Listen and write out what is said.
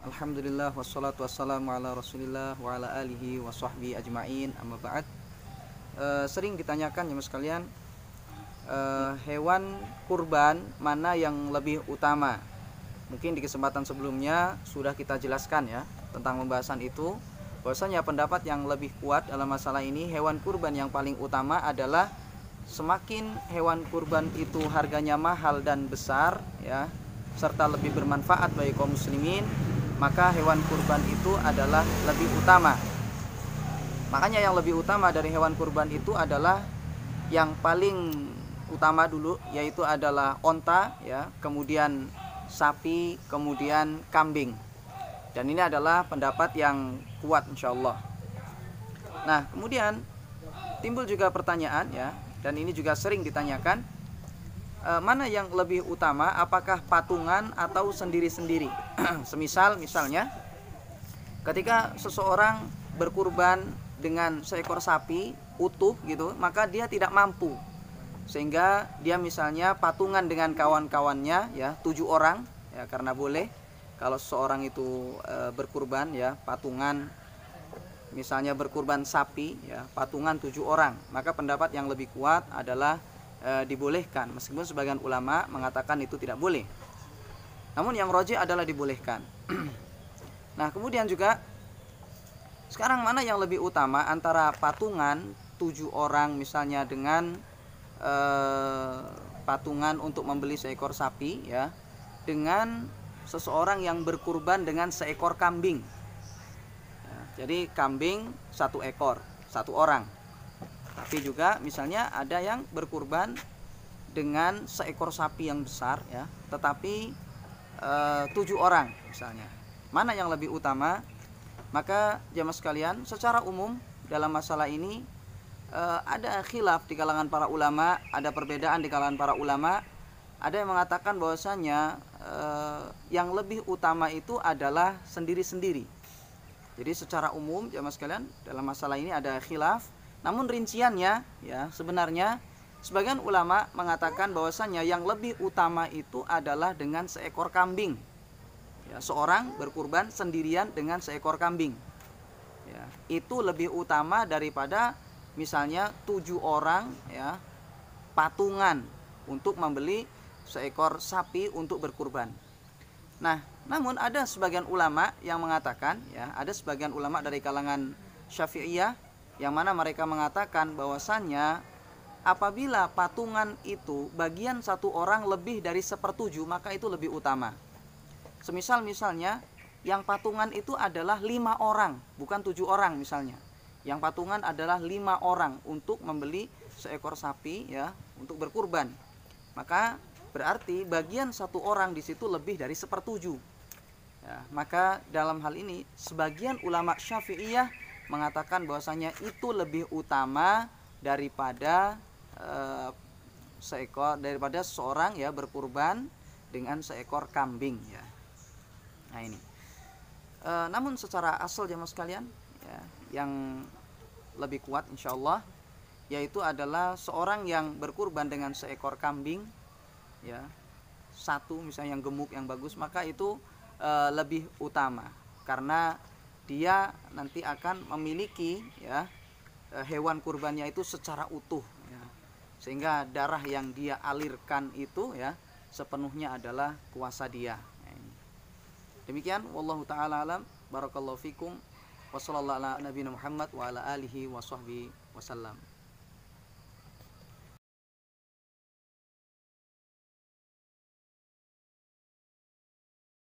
Alhamdulillah wassalatu wassalamu ala Rasulillah wa ala alihi wa sahbihi ajma'in. Amma ba'd. Sering ditanyakan ya Mas sekalian, hewan kurban mana yang lebih utama? Mungkin di kesempatan sebelumnya sudah kita jelaskan ya tentang pembahasan itu. Bahwasanya pendapat yang lebih kuat dalam masalah ini, hewan kurban yang paling utama adalah semakin hewan kurban itu harganya mahal dan besar ya, serta lebih bermanfaat bagi kaum muslimin, maka hewan kurban itu adalah lebih utama. Makanya yang lebih utama dari hewan kurban itu adalah yang paling utama dulu, yaitu adalah onta ya, kemudian sapi, kemudian kambing. Dan ini adalah pendapat yang kuat insyaallah. Nah, kemudian timbul juga pertanyaan ya, dan ini juga sering ditanyakan, mana yang lebih utama, apakah patungan atau sendiri-sendiri? Misalnya ketika seseorang berkurban dengan seekor sapi utuh gitu, maka dia tidak mampu, sehingga dia misalnya patungan dengan kawan-kawannya ya, 7 orang ya, karena boleh kalau seseorang itu berkurban ya, patungan, misalnya berkurban sapi ya, patungan 7 orang, maka pendapat yang lebih kuat adalah dibolehkan, meskipun sebagian ulama mengatakan itu tidak boleh, namun yang rajih adalah dibolehkan. Nah, kemudian juga sekarang mana yang lebih utama antara patungan 7 orang misalnya dengan patungan untuk membeli seekor sapi ya, dengan seseorang yang berkurban dengan seekor kambing ya, jadi kambing 1 ekor 1 orang. Tapi juga misalnya ada yang berkurban dengan seekor sapi yang besar ya, tetapi 7 orang misalnya. Mana yang lebih utama? Maka jamaah sekalian, secara umum dalam masalah ini ada khilaf di kalangan para ulama, ada perbedaan di kalangan para ulama. Ada yang mengatakan bahwasanya yang lebih utama itu adalah sendiri-sendiri. Jadi secara umum jamaah sekalian, dalam masalah ini ada khilaf. Namun rinciannya ya, sebenarnya sebagian ulama mengatakan bahwasanya yang lebih utama itu adalah dengan seekor kambing. Ya, seorang berkurban sendirian dengan seekor kambing. Ya, itu lebih utama daripada misalnya 7 orang ya, patungan untuk membeli seekor sapi untuk berkurban. Nah, namun ada sebagian ulama yang mengatakan ya, ada sebagian ulama dari kalangan Syafi'iyah yang mana mereka mengatakan bahwasannya apabila patungan itu bagian 1 orang lebih dari 1/7, maka itu lebih utama. Misalnya yang patungan itu adalah 5 orang, bukan 7 orang misalnya. Yang patungan adalah 5 orang untuk membeli seekor sapi ya, untuk berkurban. Maka berarti bagian 1 orang di situ lebih dari 1/7. Ya, maka dalam hal ini sebagian ulama Syafi'iyah mengatakan bahwasanya itu lebih utama daripada seorang ya berkurban dengan seekor kambing ya. Nah ini. Namun secara asal jemaah sekalian ya, yang lebih kuat insyaallah yaitu adalah seorang yang berkurban dengan seekor kambing ya, 1 misalnya yang gemuk yang bagus, maka itu lebih utama karena dia nanti akan memiliki ya, hewan kurbannya itu secara utuh ya, sehingga darah yang dia alirkan itu ya sepenuhnya adalah kuasa dia. Demikian wallahu taala alam, barakallahu fikum, wa sallallahu ala nabiyina Muhammad wa ala alihi wa sahbihi wasallam.